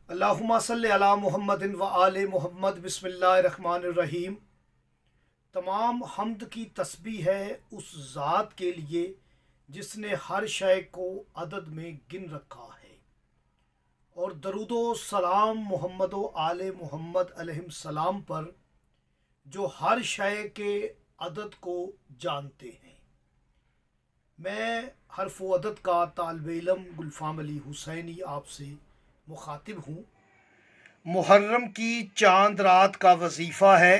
اللہم صلی علی محمد و آل محمد بسم اللہ الرحمن الرحیم۔ تمام حمد کی تسبیح ہے اس ذات کے لیے جس نے ہر شے کو عدد میں گن رکھا ہے، اور درود و سلام محمد و آل محمد علیہ السلام پر جو ہر شے کے عدد کو جانتے ہیں۔ میں حرف و عدد کا طالب علم گلفام علی حسینی آپ سے مخاطب ہوں۔ محرم کی چاند رات کا وظیفہ ہے۔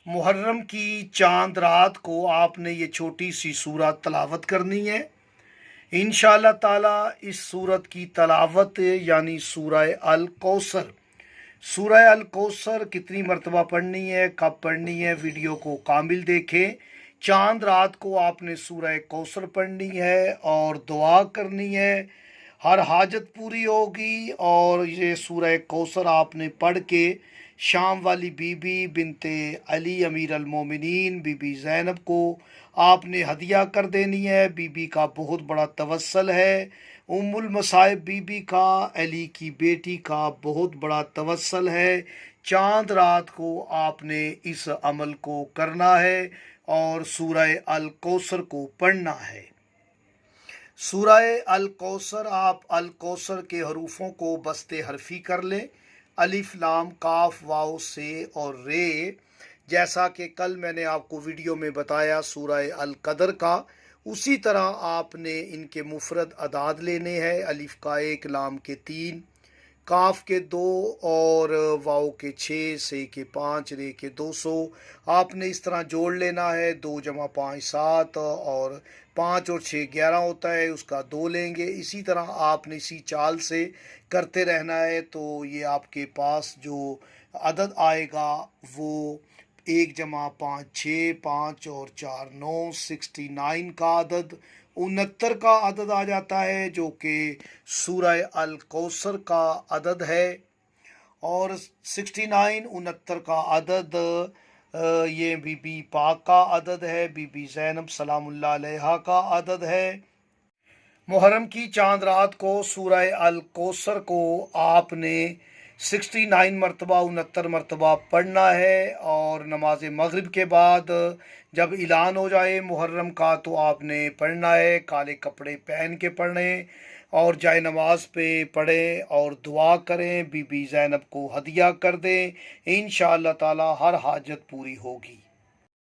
محرم کی چاند رات کو آپ نے یہ چھوٹی سی سورت تلاوت کرنی ہے۔ انشاءاللہ تعالی اس سورت کی تلاوت یعنی سورہ الکوثر، سورہ الکوثر کتنی مرتبہ پڑھنی ہے، کب پڑھنی ہے، ویڈیو کو کامل دیکھیں۔ چاند رات کو آپ نے سورہ کوثر پڑھنی ہے اور دعا کرنی ہے، ہر حاجت پوری ہوگی۔ اور یہ سورہ کوثر آپ نے پڑھ کے شام والی بی بی بنت علی امیر المومنین بی بی زینب کو آپ نے ہدیہ کر دینی ہے۔ بی بی کا بہت بڑا توسل ہے، ام المصائب بی بی کا، علی کی بیٹی کا بہت بڑا توسل ہے۔ چاند رات کو آپ نے اس عمل کو کرنا ہے اور سورہ الکوثر کو پڑھنا ہے۔ سورہ الکوثر، آپ الکوثر کے حروفوں کو بسط حرفی کر لیں، الف لام کاف واو سے اور رے، جیسا کہ کل میں نے آپ کو ویڈیو میں بتایا سورہ القدر کا، اسی طرح آپ نے ان کے مفرد اعداد لینے ہیں۔ الف کا 1، لام کے 3، کاف کے 2 اور واو کے 6، سے کے 5، رے کے 200۔ آپ نے اس طرح جوڑ لینا ہے، 2 جمع 5 7 اور 5 اور 6 11 ہوتا ہے، اس کا 2 لیں گے۔ اسی طرح آپ نے اسی چال سے کرتے رہنا ہے، تو یہ آپ کے پاس جو عدد آئے گا وہ 1 جمع 5 6، 5 اور 4 9، 69 کا عدد، 69 کا عدد آ جاتا ہے جو کہ سورہ الکوثر کا عدد ہے۔ اور 69 69 کا عدد یہ بی بی پاک کا عدد ہے، بی بی زینب سلام اللہ علیہا کا عدد ہے۔ محرم کی چاند رات کو سورہ الکوثر کو آپ نے 69 مرتبہ 69 مرتبہ پڑھنا ہے، اور نماز مغرب کے بعد جب اعلان ہو جائے محرم کا تو آپ نے پڑھنا ہے، کالے کپڑے پہن کے پڑھیں اور جائے نماز پہ پڑھیں اور دعا کریں، بی بی زینب کو ہدیہ کر دیں، انشاءاللہ تعالی ہر حاجت پوری ہوگی۔